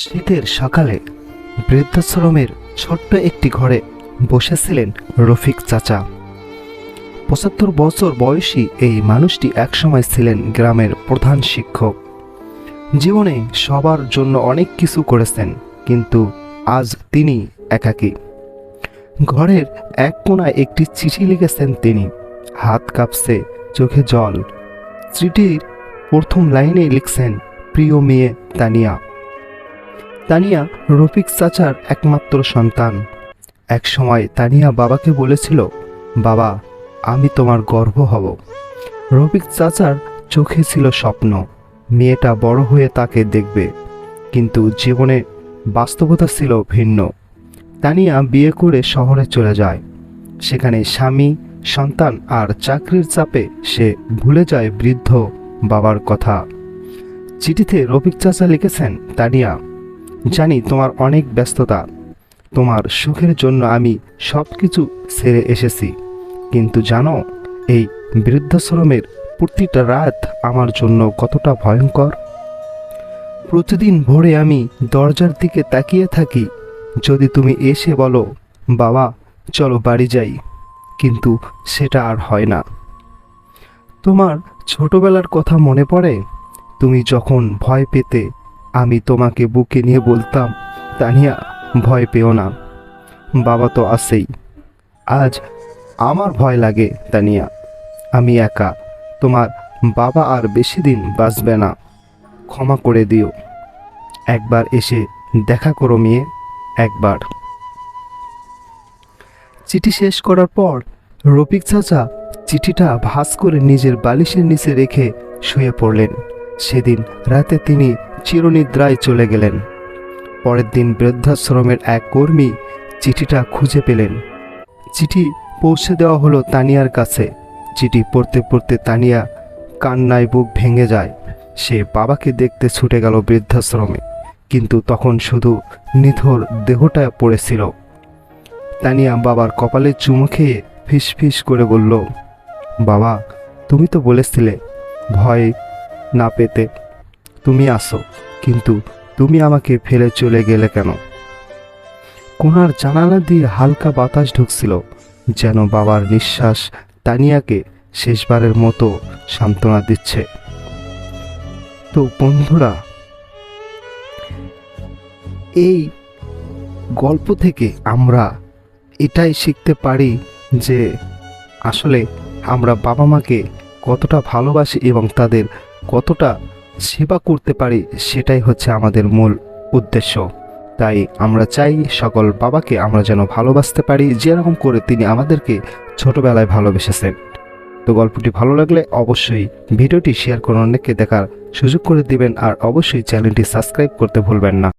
শীতের সকালে বৃদ্ধাশ্রমের ছোট্ট একটি ঘরে বসেছিলেন রফিক চাচা। ৭৫ বছর বয়সী এই মানুষটি একসময় ছিলেন গ্রামের প্রধান শিক্ষক। জীবনে সবার জন্য অনেক কিছু করেছেন, কিন্তু আজ তিনি একাকী। ঘরের এক কোণায় একটি চিঠি লিখেছেন তিনি। হাত কাঁপছে, চোখে জল। চিঠির প্রথম লাইনে লিখছেন, প্রিয় মেয়ে তানিয়া। তানিয়া রফিক চাচার একমাত্র সন্তান। এক সময় তানিয়া বাবাকে বলেছিল, বাবা, আমি তোমার গর্ব হব। রফিক চাচার চোখে ছিল স্বপ্ন, মেয়েটা বড় হয়ে তাকে দেখবে। কিন্তু জীবনে বাস্তবতা ছিল ভিন্ন। তানিয়া বিয়ে করে শহরে চলে যায়। সেখানে স্বামী, সন্তান আর চাকরির চাপে সে ভুলে যায় বৃদ্ধ বাবার কথা। চিঠিতে রফিক চাচা লিখেছেন, তানিয়া, জানি তোমার অনেক ব্যস্ততা, তোমার সুখের জন্য আমি সব কিছু ছেড়ে এসেছি, কিন্তু জানো এই বৃদ্ধাশ্রমের প্রতিটা রাত আমার জন্য কতটা ভয়ঙ্কর। প্রতিদিন ভোরে আমি দরজার দিকে তাকিয়ে থাকি, যদি তুমি এসে বলো, বাবা চলো বাড়ি যাই, কিন্তু সেটা আর হয় না। তোমার ছোটবেলার কথা মনে পড়ে? তুমি যখন ভয় পেতে আমি তোমাকে বুকে নিয়ে বলতাম, তানিয়া ভয় পেও না, বাবা তো আছেই। আজ আমার ভয় লাগে তানিয়া, আমি একা, তোমার বাবা আর বেশি দিন বাঁচবে না, ক্ষমা করে দিও। একবার এসে দেখা করো মেয়ে, একবার। চিঠি শেষ করার পর রফিক চাচা চিঠিটা ভাঁজ করে নিজের বালিশের নিচে রেখে শুয়ে পড়লেন। সেদিন রাতে তিনি চিরনিদ্রায় চলে গেলেন। পরের দিন বৃদ্ধাশ্রমের এক কর্মী চিঠিটা খুঁজে পেলেন। চিঠি পৌঁছে দেওয়া হলো তানিয়ার কাছে। চিঠি পড়তে পড়তে তানিয়া কান্নায় বুক ভেঙে যায়। সে বাবাকে দেখতে ছুটে গেল বৃদ্ধাশ্রমে, কিন্তু তখন শুধু নিথর দেহটা পড়েছিল। তানিয়া বাবার কপালে চুমু খেয়ে ফিসফিস করে বলল, বাবা, তুমি তো বলেছিলে ভয় না পেতে, তুমি আসো, কিন্তু তুমি আমাকে ফেলে চলে গেলে কেন? কোণার জানালা দিয়ে হালকা বাতাস ঢুকছিল, যেন বাবার নিঃশ্বাস তানিয়াকে শেষবারের মতো সান্ত্বনা দিচ্ছে। তো বন্ধুরা, এই গল্প থেকে আমরা এটাই শিখতে পারি যে আসলে আমরা বাবা মাকে কতটা ভালোবাসি এবং তাদের কতটা সেবা করতে পারি, সেটাই হচ্ছে আমাদের মূল উদ্দেশ্য। তাই আমরা চাই সকল বাবাকে আমরা যেন ভালোবাসতে পারি, যেরকম করে তিনি আমাদেরকে ছোটবেলায় ভালোবেসেছেন। তো গল্পটি ভালো লাগলে অবশ্যই ভিডিওটি শেয়ার করে অনেককে দেখার সুযোগ করে দিবেন, আর অবশ্যই চ্যানেলটি সাবস্ক্রাইব করতে ভুলবেন না।